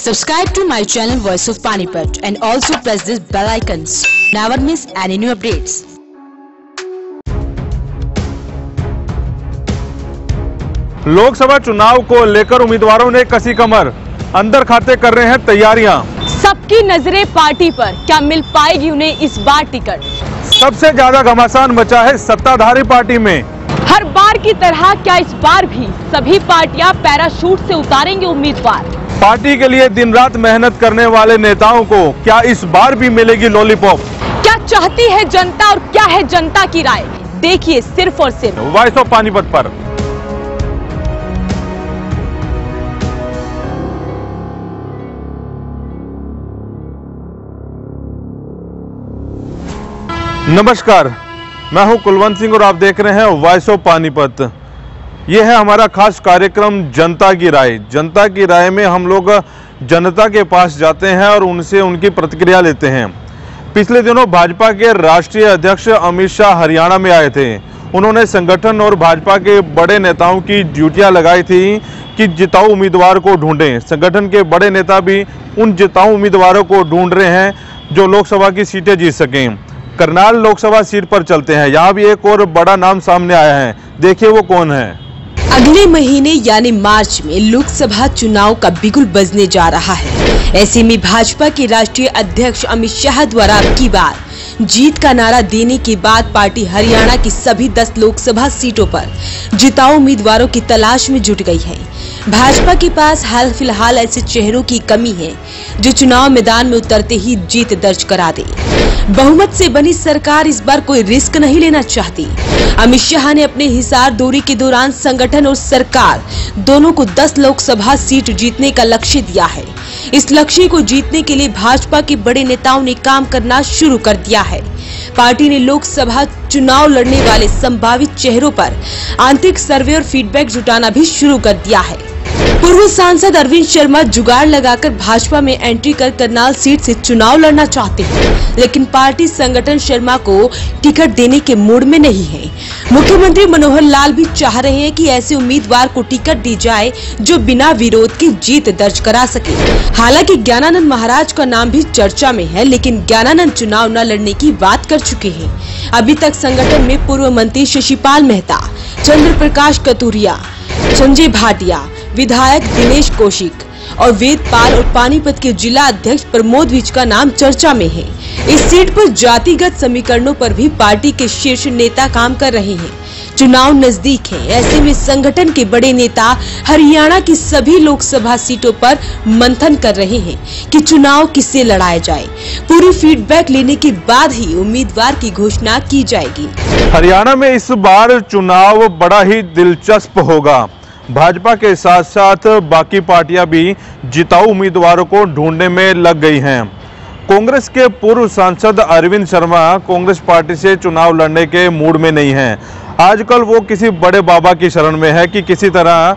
Subscribe to my channel Voice of Panipat and also press this bell icons. Never miss any new updates. Lok Sabha चुनाव को लेकर उम्मीदवारों ने कसी कमर, अंदर खाते कर रहे हैं तैयारियां। सबकी नजरें पार्टी पर, क्या मिल पाएगी उन्हें इस बार टिकट? सबसे ज्यादा घमासान मचा है सत्ताधारी पार्टी में। हर बार की तरह क्या इस बार भी सभी पार्टियां पैराशूट से उतारेंगे उम्मीदवार? पार्टी के लिए दिन रात मेहनत करने वाले नेताओं को क्या इस बार भी मिलेगी लॉलीपॉप? क्या चाहती है जनता और क्या है जनता की राय, देखिए सिर्फ और सिर्फ वॉइस ऑफ पानीपत पर। नमस्कार, मैं हूं कुलवंत सिंह और आप देख रहे हैं वॉइस ऑफ पानीपत। यह है हमारा खास कार्यक्रम जनता की राय। जनता की राय में हम लोग जनता के पास जाते हैं और उनसे उनकी प्रतिक्रिया लेते हैं। पिछले दिनों भाजपा के राष्ट्रीय अध्यक्ष अमित शाह हरियाणा में आए थे। उन्होंने संगठन और भाजपा के बड़े नेताओं की ड्यूटियां लगाई थी कि जिताऊ उम्मीदवार को ढूंढें। संगठन के बड़े नेता भी उन जिताऊ उम्मीदवारों को ढूंढ रहे हैं जो लोकसभा की सीटें जीत सकें। करनाल लोकसभा सीट पर चलते हैं। यहाँ भी एक और बड़ा नाम सामने आया है, देखिए वो कौन है। अगले महीने यानी मार्च में लोकसभा चुनाव का बिगुल बजने जा रहा है। ऐसे में भाजपा के राष्ट्रीय अध्यक्ष अमित शाह द्वारा अब की बार जीत का नारा देने के बाद पार्टी हरियाणा की सभी 10 लोकसभा सीटों पर जिताऊ उम्मीदवारों की तलाश में जुट गई है। भाजपा के पास हाल फिलहाल ऐसे चेहरों की कमी है जो चुनाव मैदान में उतरते ही जीत दर्ज करा दे। बहुमत से बनी सरकार इस बार कोई रिस्क नहीं लेना चाहती। अमित शाह ने अपने हिसार दौरे के दौरान संगठन और सरकार दोनों को 10 लोकसभा सीट जीतने का लक्ष्य दिया है। इस लक्ष्य को जीतने के लिए भाजपा के बड़े नेताओं ने काम करना शुरू कर दिया है। पार्टी ने लोकसभा चुनाव लड़ने वाले संभावित चेहरों पर आंतरिक सर्वे और फीडबैक जुटाना भी शुरू कर दिया है। पूर्व सांसद अरविंद शर्मा जुगाड़ लगाकर भाजपा में एंट्री कर करनाल सीट से चुनाव लड़ना चाहते हैं, लेकिन पार्टी संगठन शर्मा को टिकट देने के मूड में नहीं है। मुख्यमंत्री मनोहर लाल भी चाह रहे हैं कि ऐसे उम्मीदवार को टिकट दी जाए जो बिना विरोध के जीत दर्ज करा सके। हालांकि ज्ञानानंद महाराज का नाम भी चर्चा में है, लेकिन ज्ञानानंद चुनाव न लड़ने की बात कर चुके हैं। अभी तक संगठन में पूर्व मंत्री शशिपाल मेहता, चंद्र प्रकाश कतूरिया, संजय भाटिया, विधायक दिनेश कौशिक और वेदपाल और पानीपत के जिला अध्यक्ष प्रमोद विज का नाम चर्चा में है। इस सीट पर जातिगत समीकरणों पर भी पार्टी के शीर्ष नेता काम कर रहे हैं। चुनाव नजदीक है, ऐसे में संगठन के बड़े नेता हरियाणा की सभी लोकसभा सीटों पर मंथन कर रहे हैं कि चुनाव किससे लड़ाया जाए। पूरी फीडबैक लेने के बाद ही उम्मीदवार की घोषणा की जाएगी। हरियाणा में इस बार चुनाव बड़ा ही दिलचस्प होगा। भाजपा के साथ साथ बाकी पार्टियां भी जिताऊ उम्मीदवारों को ढूंढने में लग गई हैं। कांग्रेस के पूर्व सांसद अरविंद शर्मा कांग्रेस पार्टी से चुनाव लड़ने के मूड में नहीं हैं। आजकल वो किसी बड़े बाबा की शरण में है कि किसी तरह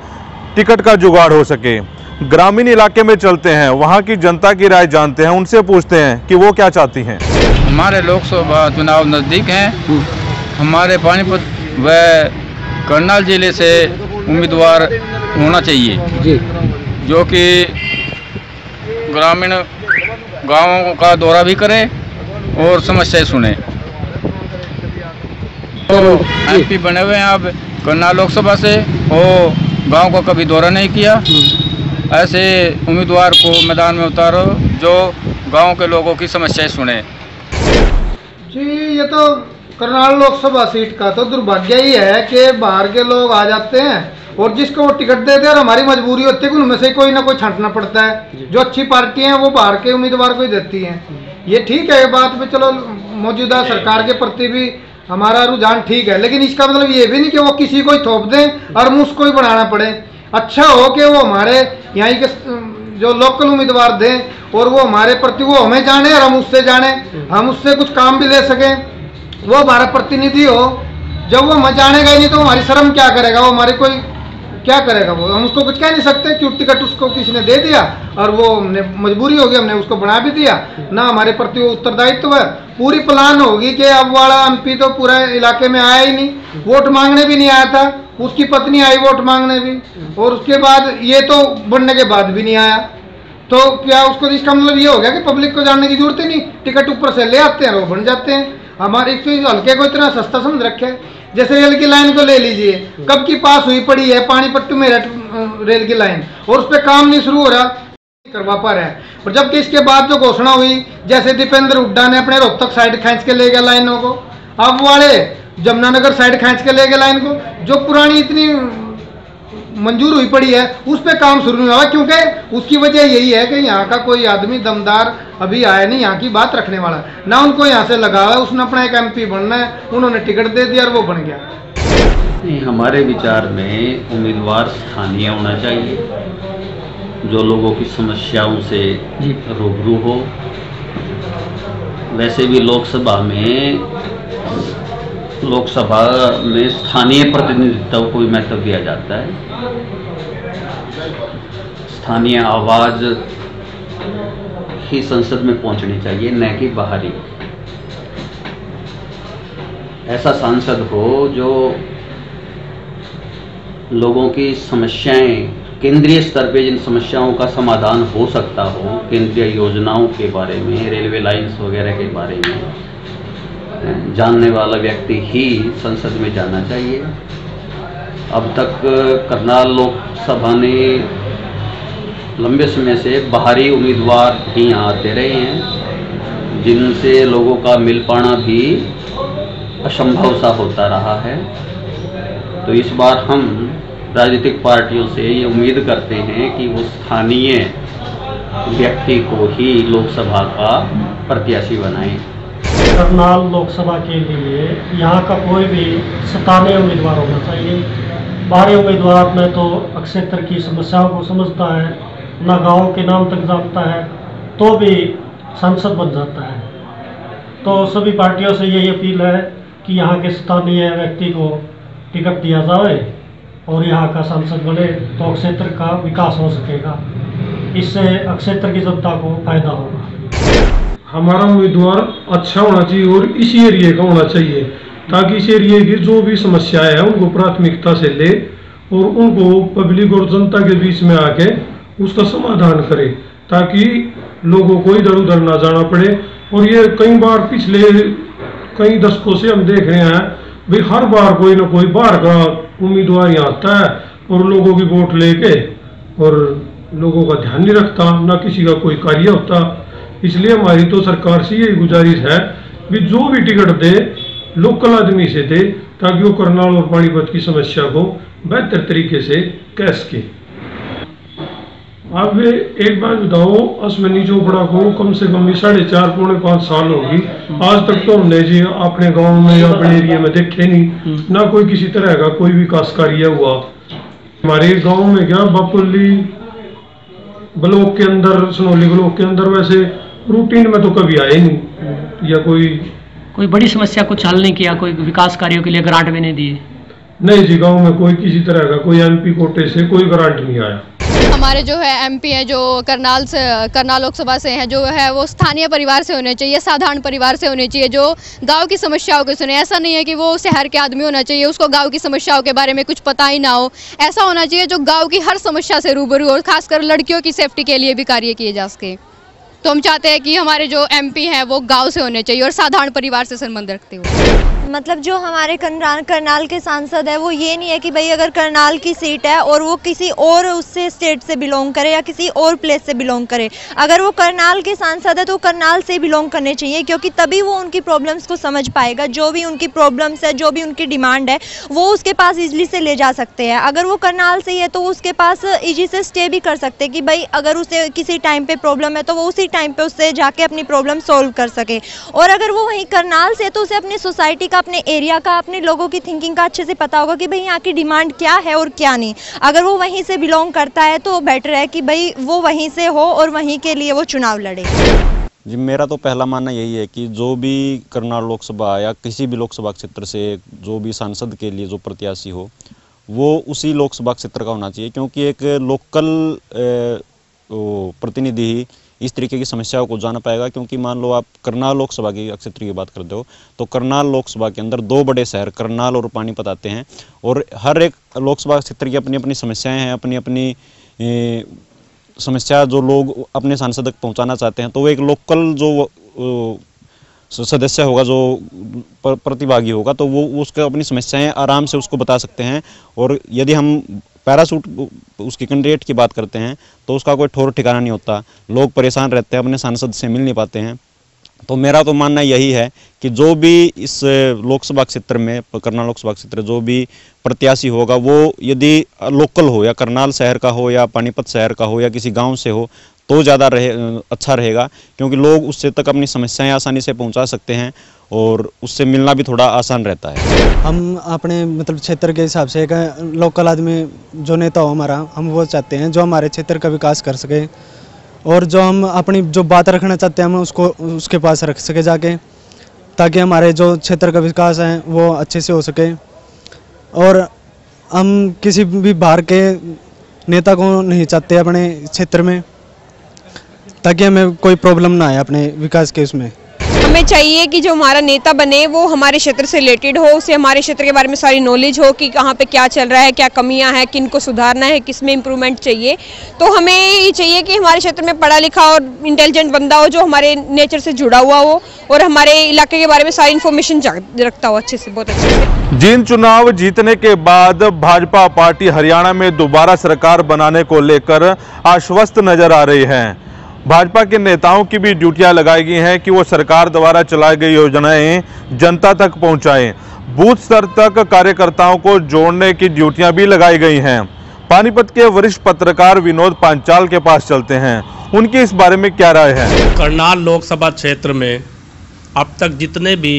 टिकट का जुगाड़ हो सके। ग्रामीण इलाके में चलते हैं, वहां की जनता की राय जानते हैं, उनसे पूछते हैं कि वो क्या चाहती हैं। हमारे लोकसभा चुनाव नज़दीक हैं। हमारे पानीपत व करनाल जिले से उम्मीदवार होना चाहिए जी, जो कि ग्रामीण गांवों का दौरा भी करे और समस्याएं सुने। तो एमपी बने हुए हैं आप करनाल लोकसभा से, और गांव का कभी दौरा नहीं किया। ऐसे उम्मीदवार को मैदान में उतारो जो गांव के लोगों की समस्याएं सुने। जी, ये तो करनाल लोकसभा सीट का तो दुर्भाग्य ही है कि बाहर के लोग आ जाते हैं और जिसको वो टिकट देते हैं और हमारी मजबूरी होती है कि उनमें से कोई ना कोई छांटना पड़ता है। जो अच्छी पार्टी हैं वो बाहर के उम्मीदवार को ही देती हैं। ये ठीक है, बात पे चलो मौजूदा सरकार के प्रति भी हमारा रुझान ठीक है, लेकिन इसका मतलब ये भी नहीं कि वो किसी को ही थोप दें और हम उसको ही बनाना पड़े। अच्छा हो कि वो हमारे यहाँ के जो लोकल उम्मीदवार दें और वो हमारे प्रति वो हमें जाने और हम उससे जाने, हम उससे कुछ काम भी ले सकें। वो हमारा प्रतिनिधि हो। जब वो हमें जानेगा ही नहीं तो हमारी शर्म क्या करेगा, वो हमारे कोई क्या करेगा, वो हम उसको कुछ कह नहीं सकते। क्यों टिकट उसको किसी ने दे दिया और वो हमने मजबूरी होगी, हमने उसको बना भी दिया ना, हमारे प्रति वो उत्तरदायित्व है। पूरी प्लान होगी कि अब वाला एमपी तो पूरे इलाके में आया ही नहीं, वोट मांगने भी नहीं आया था, उसकी पत्नी आई वोट मांगने भी, और उसके बाद ये तो बनने के बाद भी नहीं आया। तो क्या उसको इसका मतलब ये हो गया कि पब्लिक को जानने की जरूरत ही नहीं, टिकट ऊपर से ले आते हैं, वो बन जाते हैं। हमारे हल्के को इतना सस्ता समझ रखे है। जैसे रेल की लाइन को ले लीजिए, कब की पास हुई पड़ी है पानीपत मेरठ रेल की लाइन, और उस पर काम नहीं शुरू हो रहा, करवा पा रहा है। और जबकि इसके बाद जो घोषणा हुई, जैसे दीपेंद्र हुड्डा ने अपने रोहतक साइड खींच के ले गया लाइनों को, अब वाले जमुनानगर साइड खींच के ले गए लाइन को, जो पुरानी इतनी मंजूर हुई पड़ी है उस पर काम शुरू नहीं हुआ, क्योंकि उसकी वजह यही है कि यहाँ का कोई आदमी दमदार अभी आया नहीं यहाँ की बात रखने वाला, ना उनको यहाँ से लगा हुआ है, उसने अपना एक MP बनना है, उन्होंने टिकट दे दिया और वो बन गया। नहीं, हमारे विचार में उम्मीदवार स्थानीय होना चाहिए, जो लोगों की समस्याओं से रूबरू हो। वैसे भी लोकसभा में स्थानीय प्रतिनिधित्व को भी महत्व दिया जाता है। स्थानीय आवाज़ ही संसद में पहुंचनी चाहिए, न कि बाहरी। ऐसा सांसद हो जो लोगों की समस्याएं, केंद्रीय स्तर पे जिन समस्याओं का समाधान हो सकता हो, केंद्रीय योजनाओं के बारे में, रेलवे लाइंस वगैरह के बारे में जानने वाला व्यक्ति ही संसद में जाना चाहिए। अब तक करनाल लोकसभा ने लंबे समय से बाहरी उम्मीदवार ही यहाँ आते रहे हैं, जिनसे लोगों का मिल पाना भी असंभव सा होता रहा है। तो इस बार हम राजनीतिक पार्टियों से ये उम्मीद करते हैं कि वो स्थानीय व्यक्ति को ही लोकसभा का प्रत्याशी बनाएं। करनाल लोकसभा के लिए यहाँ का कोई भी स्थानीय उम्मीदवार होना चाहिए। बाहरी उम्मीदवार में तो अक्षेत्र की समस्याओं को समझता है, ना गांव के नाम तक जानता है, तो भी सांसद बन जाता है। तो सभी पार्टियों से यही अपील है कि यहाँ के स्थानीय व्यक्ति को टिकट दिया जाए और यहाँ का सांसद बने, तो क्षेत्र का विकास हो सकेगा। इससे क्षेत्र की जनता को फायदा होगा। हमारा उम्मीदवार अच्छा होना चाहिए और इसी एरिया का होना चाहिए, ताकि इस एरिया की जो भी समस्याएं हैं उनको प्राथमिकता से ले और उनको पब्लिक और जनता के बीच में आके उसका समाधान करे, ताकि लोगों को इधर उधर ना जाना पड़े। और ये कई बार पिछले कई दशकों से हम देख रहे हैं भाई, हर बार कोई ना कोई बाहर का उम्मीदवार यहाँ आता है और लोगों की वोट लेके और लोगों का ध्यान नहीं रखता, ना किसी का कोई कार्य होता। इसलिए हमारी तो सरकार से यही गुजारिश है कि जो भी टिकट दे लोकल आदमी से दे, ताकि वो करनाल और पानीपत की समस्या को बेहतर तरीके से कह सके। आप एक बात बताओ, अश्विनी चोपड़ा को कम से कम 4.5 पौने 5 साल होगी, आज तक तो हमने जी अपने गांव में या अपने एरिया में देखे नहीं, ना कोई किसी तरह का कोई विकास कार्य हुआ। हमारे गांव में क्या बापुली ब्लॉक के अंदर, सनौली ब्लॉक के अंदर वैसे रूटीन में तो कभी आए नहीं, या कोई बड़ी समस्या कुछ हल नहीं किया, कोई विकास कार्यों के लिए ग्रांट भी नहीं दिए। नहीं जी, गांव में कोई किसी तरह का कोई MP कोटे से कोई ग्रांट नहीं आया। हमारे जो है MP है, जो करनाल लोकसभा से हैं, जो है वो स्थानीय परिवार से होने चाहिए, साधारण परिवार से होने चाहिए, जो गांव की समस्याओं को सुने। ऐसा नहीं है कि वो शहर के आदमी होना चाहिए, उसको गांव की समस्याओं के बारे में कुछ पता ही ना हो। ऐसा होना चाहिए जो गांव की हर समस्या से रूबरू और खासकर लड़कियों की सेफ्टी के लिए भी कार्य किए जा सके। तो हम चाहते हैं कि हमारे जो MP हैं वो गांव से होने चाहिए और साधारण परिवार से संबंध रखते हुए। मतलब जो हमारे करनाल के सांसद है वो ये नहीं है कि भाई अगर करनाल की सीट है और वो किसी और उससे स्टेट से बिलोंग करे या किसी और प्लेस से बिलोंग करे, अगर वो करनाल के सांसद है तो करनाल से बिलोंग करने चाहिए, क्योंकि तभी वो उनकी प्रॉब्लम्स को समझ पाएगा। जो भी उनकी प्रॉब्लम्स है, जो भी उनकी डिमांड है, वो उसके पास इजीली से ले जा सकते हैं। अगर वो करनाल से ही है तो उसके पास इजी से स्टे भी कर सकते हैं कि भाई अगर उसे किसी टाइम पे प्रॉब्लम है तो वो उसी टाइम पे उससे जाके अपनी प्रॉब्लम सॉल्व कर सके। और अगर वो वहीं करनाल से है तो उसे अपनी सोसाइटी का, अपने एरिया का, अपने लोगों की थिंकिंग का अच्छे से पता होगा कि भाई यहाँ की डिमांड क्या है और क्या नहीं। अगर वो वहीं से बिलोंग करता है तो बेटर है कि भाई वो वहीं से हो और वहीं के लिए वो चुनाव लड़े। जी, मेरा तो पहला मानना यही है कि जो भी करनाल लोकसभा या किसी भी लोकसभा क्षेत्र से जो भी सांसद के लिए जो प्रत्याशी हो वो उसी लोकसभा क्षेत्र का होना चाहिए, क्योंकि एक लोकल प्रतिनिधि ही इस तरीके की समस्याओं को जान पाएगा। क्योंकि मान लो आप करनाल लोकसभा की क्षेत्र की बात करते हो तो करनाल लोकसभा के अंदर 2 बड़े शहर करनाल और पानीपत आते हैं, और हर एक लोकसभा क्षेत्र की अपनी अपनी समस्याएं हैं, अपनी अपनी समस्या जो लोग अपने सांसद तक पहुंचाना चाहते हैं, तो वो एक लोकल जो सदस्य होगा, जो प्रतिभागी होगा, तो वो उसका अपनी समस्याएं आराम से उसको बता सकते हैं। और यदि हम पैराशूट उसके कैंडिडेट की बात करते हैं तो उसका कोई ठौर ठिकाना नहीं होता, लोग परेशान रहते हैं, अपने सांसद से मिल नहीं पाते हैं। तो मेरा तो मानना यही है कि जो भी इस लोकसभा क्षेत्र में, करनाल लोकसभा क्षेत्र, जो भी प्रत्याशी होगा वो यदि लोकल हो, या करनाल शहर का हो, या पानीपत शहर का हो, या किसी गांव से हो, तो ज़्यादा अच्छा रहेगा, क्योंकि लोग उससे तक अपनी समस्याएं आसानी से पहुंचा सकते हैं और उससे मिलना भी थोड़ा आसान रहता है। हम अपने मतलब क्षेत्र के हिसाब से एक लोकल आदमी जो नेता हो हमारा, हम वो चाहते हैं जो हमारे क्षेत्र का विकास कर सके, और जो हम अपनी जो बात रखना चाहते हैं हम उसको उसके पास रख सके जाके, ताकि हमारे जो क्षेत्र का विकास है वो अच्छे से हो सके। और हम किसी भी बाहर के नेता को नहीं चाहते अपने क्षेत्र में, ताकि हमें कोई प्रॉब्लम ना आए अपने विकास के उसमें। हमें चाहिए कि जो हमारा नेता बने वो हमारे क्षेत्र से रिलेटेड हो, उसे हमारे क्षेत्र के बारे में सारी नॉलेज हो कि कहाँ पे क्या चल रहा है, क्या कमियां हैं, किन को सुधारना है, किस में इम्प्रूवमेंट चाहिए। तो हमें ये चाहिए कि हमारे क्षेत्र में पढ़ा लिखा और इंटेलिजेंट बंदा हो, जो हमारे नेचर से जुड़ा हुआ हो और हमारे इलाके के बारे में सारी इन्फॉर्मेशन रखता हो अच्छे से, बहुत अच्छे से। जिन चुनाव जीतने के बाद भाजपा पार्टी हरियाणा में दोबारा सरकार बनाने को लेकर आश्वस्त नजर आ रही है। भाजपा के नेताओं की भी ड्यूटियां लगाई गई हैं कि वो सरकार द्वारा चलाई गई योजनाएं जनता तक पहुंचाएं। बूथ स्तर तक कार्यकर्ताओं को जोड़ने की ड्यूटियां भी लगाई गई हैं। पानीपत के वरिष्ठ पत्रकार विनोद पांचाल के पास चलते हैं, उनकी इस बारे में क्या राय है। करनाल लोकसभा क्षेत्र में अब तक जितने भी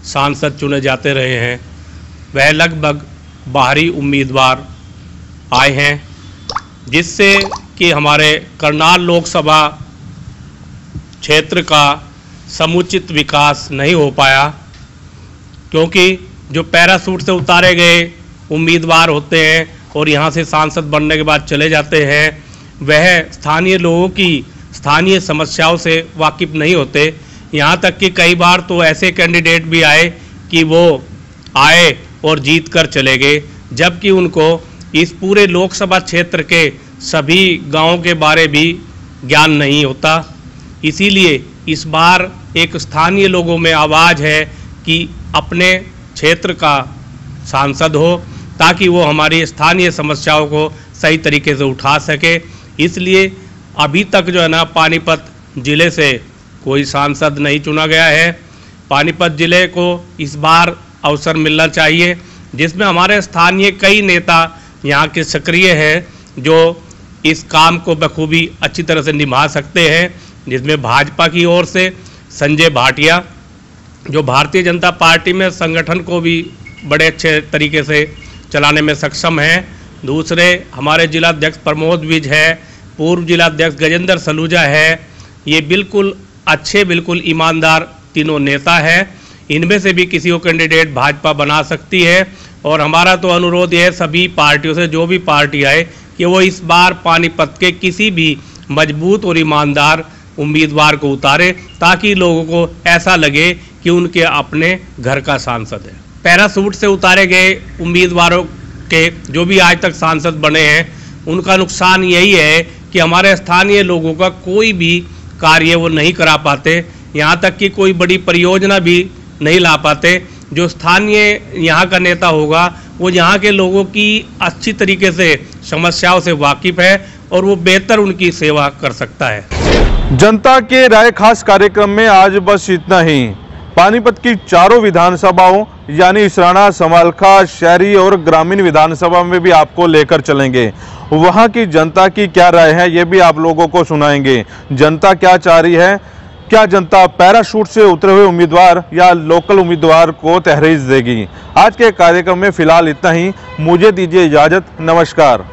सांसद चुने जाते रहे हैं वह लगभग बाहरी उम्मीदवार आए हैं, जिससे कि हमारे करनाल लोकसभा क्षेत्र का समुचित विकास नहीं हो पाया, क्योंकि जो पैराशूट से उतारे गए उम्मीदवार होते हैं और यहाँ से सांसद बनने के बाद चले जाते हैं, वह स्थानीय लोगों की स्थानीय समस्याओं से वाकिफ नहीं होते। यहाँ तक कि कई बार तो ऐसे कैंडिडेट भी आए कि वो आए और जीत कर चले गए, जबकि उनको इस पूरे लोकसभा क्षेत्र के सभी गांवों के बारे भी ज्ञान नहीं होता। इसीलिए इस बार एक स्थानीय लोगों में आवाज़ है कि अपने क्षेत्र का सांसद हो, ताकि वो हमारी स्थानीय समस्याओं को सही तरीके से उठा सके। इसलिए अभी तक जो है ना, पानीपत ज़िले से कोई सांसद नहीं चुना गया है। पानीपत ज़िले को इस बार अवसर मिलना चाहिए, जिसमें हमारे स्थानीय कई नेता यहाँ के सक्रिय हैं, जो इस काम को बखूबी अच्छी तरह से निभा सकते हैं। जिसमें भाजपा की ओर से संजय भाटिया, जो भारतीय जनता पार्टी में संगठन को भी बड़े अच्छे तरीके से चलाने में सक्षम हैं। दूसरे हमारे जिलाध्यक्ष प्रमोद विज है, पूर्व जिलाध्यक्ष गजेंद्र सलूजा है। ये बिल्कुल अच्छे, बिल्कुल ईमानदार तीनों नेता हैं। इनमें से भी किसी को कैंडिडेट भाजपा बना सकती है, और हमारा तो अनुरोध है सभी पार्टियों से, जो भी पार्टी आए, कि वो इस बार पानीपत के किसी भी मजबूत और ईमानदार उम्मीदवार को उतारे, ताकि लोगों को ऐसा लगे कि उनके अपने घर का सांसद है। पैराशूट से उतारे गए उम्मीदवारों के जो भी आज तक सांसद बने हैं, उनका नुकसान यही है कि हमारे स्थानीय लोगों का कोई भी कार्य वो नहीं करा पाते, यहाँ तक कि कोई बड़ी परियोजना भी नहीं ला पाते। जो स्थानीय यहाँ का नेता होगा वो यहाँ के लोगों की अच्छी तरीके से समस्याओं से वाकिफ है और वो बेहतर उनकी सेवा कर सकता है। जनता के राय खास कार्यक्रम में आज बस इतना ही। पानीपत की चारों विधानसभाओं यानी इसराना, समालखा, शहरी और ग्रामीण विधानसभा में भी आपको लेकर चलेंगे। वहां की जनता की क्या राय है ये भी आप लोगों को सुनाएंगे। जनता क्या चाह रही है, क्या जनता पैराशूट से उतरे हुए उम्मीदवार या लोकल उम्मीदवार को तहरीर देगी। आज के कार्यक्रम में फिलहाल इतना ही, मुझे दीजिए इजाजत, नमस्कार।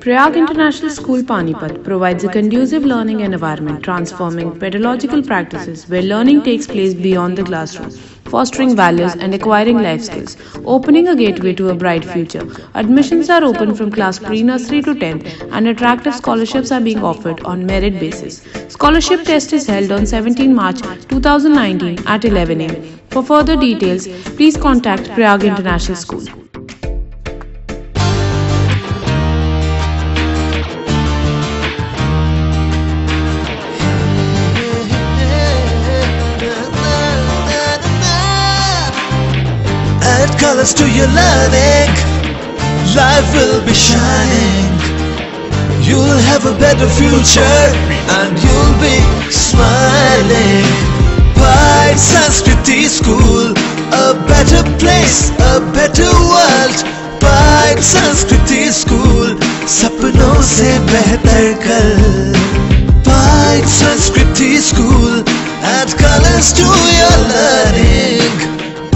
Prayag International School Panipat provides a conducive learning environment, transforming pedagogical practices where learning takes place beyond the classroom, fostering values and acquiring life skills, opening a gateway to a bright future. Admissions are open from class pre-nursery to 10th, and attractive scholarships are being offered on merit basis. Scholarship test is held on 17 March 2019 at 11 am. For further details, please contact Prayag International School. colors to your learning, life will be shining. You'll have a better future and you'll be smiling. Pride Sanskriti School, a better place, a better world. Pride Sanskriti School, सपनों से बेहतर कल. Pride Sanskriti School, add colors to your learning.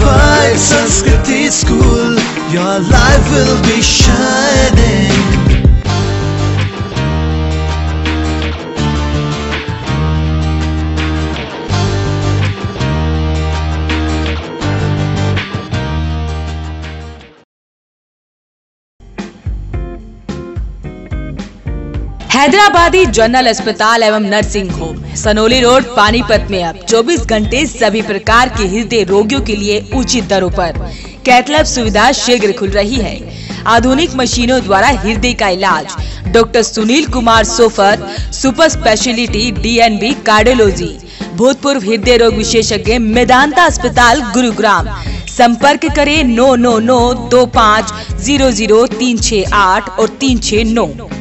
Pride Sanskriti School, your life will be shining. Hyderabadi general अस्पताल एवं nursing home Sanauli road Panipat में अब 24 घंटे सभी प्रकार के हृदय रोगियों के लिए उचित दरों पर कैथ सुविधा शीघ्र खुल रही है। आधुनिक मशीनों द्वारा हृदय का इलाज। Doctor Sunil Kumar so far, super speciality DNB cardiology, भूतपूर्व हृदय रोग विशेषज्ञ, मेदांता अस्पताल गुरुग्राम। संपर्क करें 9992500 368 और 369।